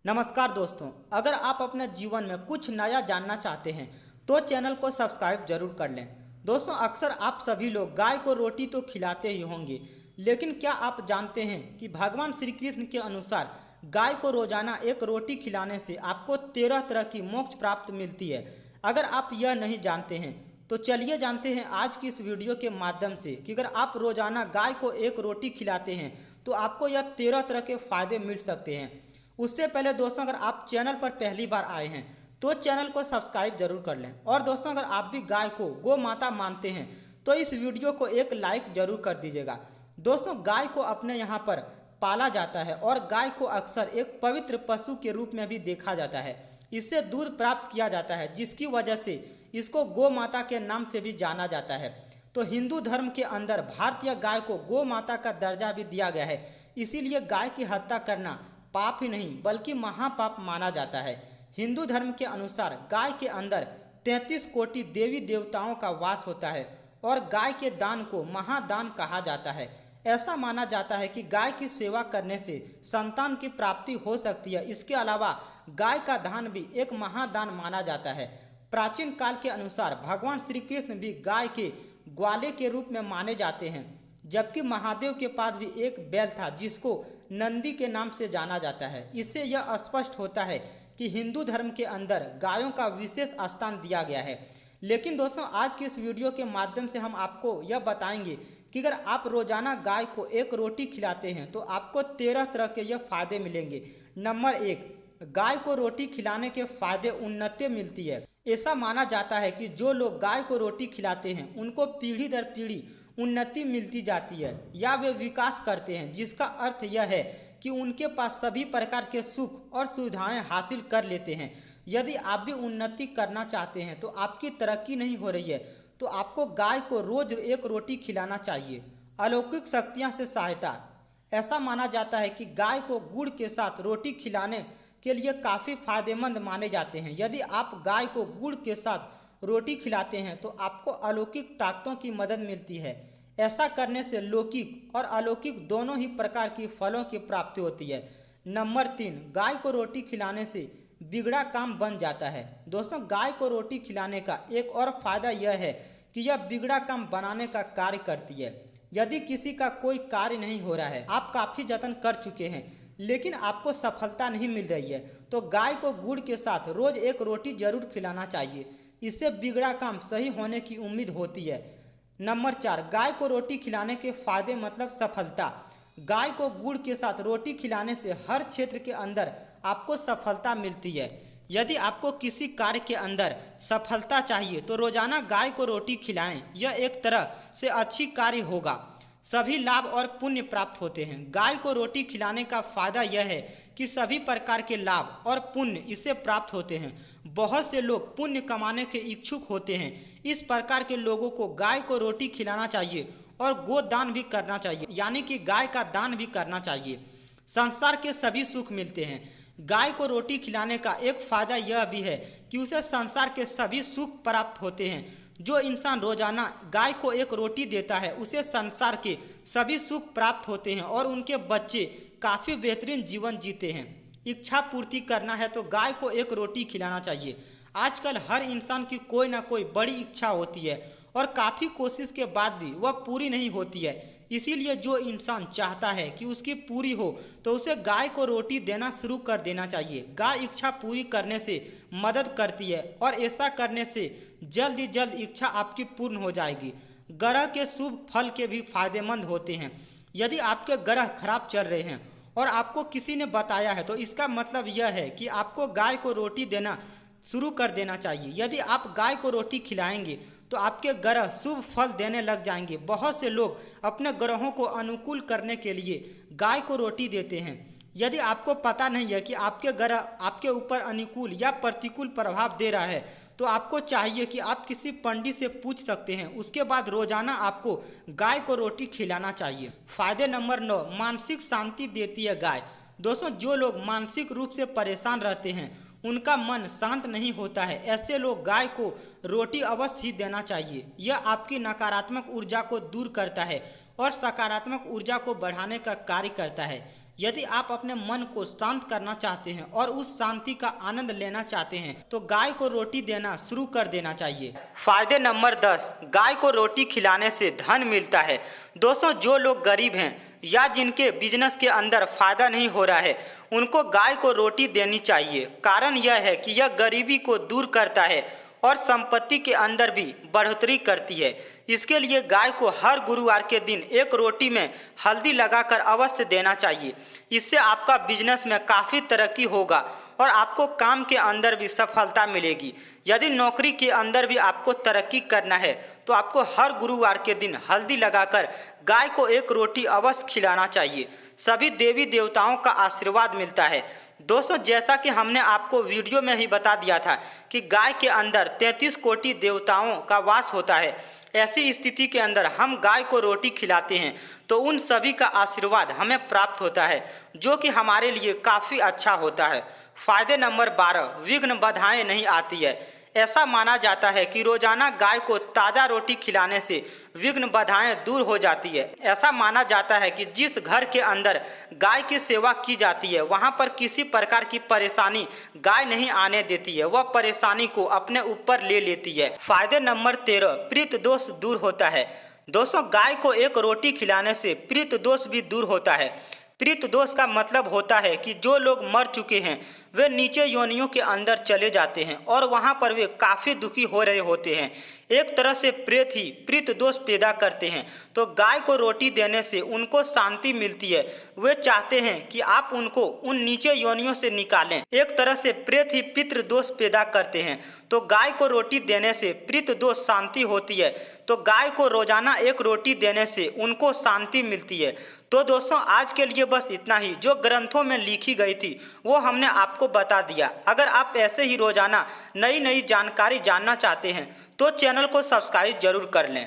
नमस्कार दोस्तों, अगर आप अपने जीवन में कुछ नया जानना चाहते हैं तो चैनल को सब्सक्राइब जरूर कर लें। दोस्तों, अक्सर आप सभी लोग गाय को रोटी तो खिलाते ही होंगे, लेकिन क्या आप जानते हैं कि भगवान श्री कृष्ण के अनुसार गाय को रोजाना एक रोटी खिलाने से आपको 13 तरह की मोक्ष प्राप्त मिलती है। अगर आप यह नहीं जानते हैं तो चलिए जानते हैं आज की इस वीडियो के माध्यम से कि अगर आप रोजाना गाय को एक रोटी खिलाते हैं तो आपको यह 13 तरह के फायदे मिल सकते हैं। उससे पहले दोस्तों, अगर आप चैनल पर पहली बार आए हैं तो चैनल को सब्सक्राइब जरूर कर लें। और दोस्तों, अगर आप भी गाय को गौ माता मानते हैं तो इस वीडियो को एक लाइक जरूर कर दीजिएगा। दोस्तों, गाय को अपने यहाँ पर पाला जाता है और गाय को अक्सर एक पवित्र पशु के रूप में भी देखा जाता है। इससे दूध प्राप्त किया जाता है, जिसकी वजह से इसको गौ माता के नाम से भी जाना जाता है। तो हिंदू धर्म के अंदर भारतीय गाय को गौ माता का दर्जा भी दिया गया है। इसीलिए गाय की हत्या करना पाप ही नहीं बल्कि महापाप माना जाता है। हिंदू धर्म के अनुसार गाय के अंदर 33 कोटि देवी देवताओं का वास होता है और गाय के दान को महादान कहा जाता है। ऐसा माना जाता है कि गाय की सेवा करने से संतान की प्राप्ति हो सकती है। इसके अलावा गाय का दान भी एक महादान माना जाता है। प्राचीन काल के अनुसार भगवान श्री कृष्ण भी गाय के ग्वाले के रूप में माने जाते हैं, जबकि महादेव के पास भी एक बैल था जिसको नंदी के नाम से जाना जाता है। इससे यह स्पष्ट होता है कि हिंदू धर्म के अंदर गायों का विशेष स्थान दिया गया है। लेकिन दोस्तों, आज की इस वीडियो के माध्यम से हम आपको यह बताएंगे कि अगर आप रोजाना गाय को एक रोटी खिलाते हैं तो आपको 13 तरह के यह फायदे मिलेंगे। नंबर 1, गाय को रोटी खिलाने के फायदे उन्नति मिलती है। ऐसा माना जाता है कि जो लोग गाय को रोटी खिलाते हैं उनको पीढ़ी दर पीढ़ी उन्नति मिलती जाती है या वे विकास करते हैं, जिसका अर्थ यह है कि उनके पास सभी प्रकार के सुख और सुविधाएं हासिल कर लेते हैं। यदि आप भी उन्नति करना चाहते हैं तो आपकी तरक्की नहीं हो रही है तो आपको गाय को रोज एक रोटी खिलाना चाहिए। अलौकिक शक्तियां से सहायता। ऐसा माना जाता है कि गाय को गुड़ के साथ रोटी खिलाने के लिए काफ़ी फायदेमंद माने जाते हैं। यदि आप गाय को गुड़ के साथ रोटी खिलाते हैं तो आपको अलौकिक ताकतों की मदद मिलती है। ऐसा करने से लौकिक और अलौकिक दोनों ही प्रकार की फलों की प्राप्ति होती है। नंबर 3, गाय को रोटी खिलाने से बिगड़ा काम बन जाता है। दोस्तों, गाय को रोटी खिलाने का एक और फायदा यह है कि यह बिगड़ा काम बनाने का कार्य करती है। यदि किसी का कोई कार्य नहीं हो रहा है, आप काफ़ी जतन कर चुके हैं लेकिन आपको सफलता नहीं मिल रही है, तो गाय को गुड़ के साथ रोज एक रोटी जरूर खिलाना चाहिए। इससे बिगड़ा काम सही होने की उम्मीद होती है। नंबर 4, गाय को रोटी खिलाने के फायदे मतलब सफलता। गाय को गुड़ के साथ रोटी खिलाने से हर क्षेत्र के अंदर आपको सफलता मिलती है। यदि आपको किसी कार्य के अंदर सफलता चाहिए तो रोजाना गाय को रोटी खिलाएं। यह एक तरह से अच्छी कार्य होगा। सभी लाभ और पुण्य प्राप्त होते हैं। गाय को रोटी खिलाने का फायदा यह है कि सभी प्रकार के लाभ और पुण्य इससे प्राप्त होते हैं। बहुत से लोग पुण्य कमाने के इच्छुक होते हैं। इस प्रकार के लोगों को गाय को रोटी खिलाना चाहिए और गोदान भी करना चाहिए, यानी कि गाय का दान भी करना चाहिए। संसार के सभी सुख मिलते हैं। गाय को रोटी खिलाने का एक फायदा यह भी है कि उसे संसार के सभी सुख प्राप्त होते हैं। जो इंसान रोजाना गाय को एक रोटी देता है उसे संसार के सभी सुख प्राप्त होते हैं और उनके बच्चे काफ़ी बेहतरीन जीवन जीते हैं। इच्छा पूर्ति करना है तो गाय को एक रोटी खिलाना चाहिए। आजकल हर इंसान की कोई ना कोई बड़ी इच्छा होती है और काफ़ी कोशिश के बाद भी वह पूरी नहीं होती है। इसीलिए जो इंसान चाहता है कि उसकी पूरी हो तो उसे गाय को रोटी देना शुरू कर देना चाहिए। गाय इच्छा पूरी करने से मदद करती है और ऐसा करने से जल्द ही जल्द इच्छा आपकी पूर्ण हो जाएगी। ग्रह के शुभ फल के भी फायदेमंद होते हैं। यदि आपके ग्रह खराब चल रहे हैं और आपको किसी ने बताया है तो इसका मतलब यह है कि आपको गाय को रोटी देना शुरू कर देना चाहिए। यदि आप गाय को रोटी खिलाएंगे तो आपके ग्रह शुभ फल देने लग जाएंगे। बहुत से लोग अपने ग्रहों को अनुकूल करने के लिए गाय को रोटी देते हैं। यदि आपको पता नहीं है कि आपके ग्रह आपके ऊपर अनुकूल या प्रतिकूल प्रभाव दे रहा है तो आपको चाहिए कि आप किसी पंडित से पूछ सकते हैं। उसके बाद रोजाना आपको गाय को रोटी खिलाना चाहिए। फायदे नंबर 9, मानसिक शांति देती है गाय। दोस्तों, जो लोग मानसिक रूप से परेशान रहते हैं उनका मन शांत नहीं होता है, ऐसे लोग गाय को रोटी अवश्य ही देना चाहिए। यह आपकी नकारात्मक ऊर्जा को दूर करता है और सकारात्मक ऊर्जा को बढ़ाने का कार्य करता है। यदि आप अपने मन को शांत करना चाहते हैं और उस शांति का आनंद लेना चाहते हैं तो गाय को रोटी देना शुरू कर देना चाहिए। फायदे नंबर 10, गाय को रोटी खिलाने से धन मिलता है। दोस्तों, जो लोग गरीब हैं या जिनके बिजनेस के अंदर फायदा नहीं हो रहा है उनको गाय को रोटी देनी चाहिए। कारण यह है कि यह गरीबी को दूर करता है और संपत्ति के अंदर भी बढ़ोतरी करती है। इसके लिए गाय को हर गुरुवार के दिन एक रोटी में हल्दी लगाकर अवश्य देना चाहिए। इससे आपका बिजनेस में काफ़ी तरक्की होगा और आपको काम के अंदर भी सफलता मिलेगी। यदि नौकरी के अंदर भी आपको तरक्की करना है तो आपको हर गुरुवार के दिन हल्दी लगाकर गाय को एक रोटी अवश्य खिलाना चाहिए। सभी देवी देवताओं का आशीर्वाद मिलता है। दोस्तों, जैसा कि हमने आपको वीडियो में ही बता दिया था कि गाय के अंदर 33 कोटि देवताओं का वास होता है। ऐसी स्थिति के अंदर हम गाय को रोटी खिलाते हैं तो उन सभी का आशीर्वाद हमें प्राप्त होता है, जो कि हमारे लिए काफ़ी अच्छा होता है। फायदे नंबर 12, विघ्न बाधाएं नहीं आती है। ऐसा माना जाता है कि रोजाना गाय को ताज़ा रोटी खिलाने से विघ्न बाधाएं दूर हो जाती है। ऐसा माना जाता है कि जिस घर के अंदर गाय की सेवा की जाती है वहां पर किसी प्रकार की परेशानी गाय नहीं आने देती है, वह परेशानी को अपने ऊपर ले लेती है। फायदे नंबर 13, प्रीत दोष दूर होता है। दोस्तों, गाय को एक रोटी खिलाने से प्रीत दोष भी दूर होता है। प्रीत दोष का मतलब होता है कि जो लोग मर चुके हैं वे नीचे योनियों के अंदर चले जाते हैं और वहां पर वे काफ़ी दुखी हो रहे होते हैं। एक तरह से प्रेत ही प्रीत दोष पैदा करते हैं। तो गाय को रोटी देने से उनको शांति मिलती है। वे चाहते हैं कि आप उनको उन नीचे योनियों से निकालें। एक तरह से प्रेत ही पितृ दोष पैदा करते हैं। तो गाय को रोटी देने से प्रीत दोष शांति होती है। तो गाय को रोजाना एक रोटी देने से उनको शांति मिलती है। तो दोस्तों, आज के लिए बस इतना ही। जो ग्रंथों में लिखी गई थी वो हमने आपको बता दिया। अगर आप ऐसे ही रोजाना नई नई जानकारी जानना चाहते हैं तो चैनल को सब्सक्राइब जरूर कर लें।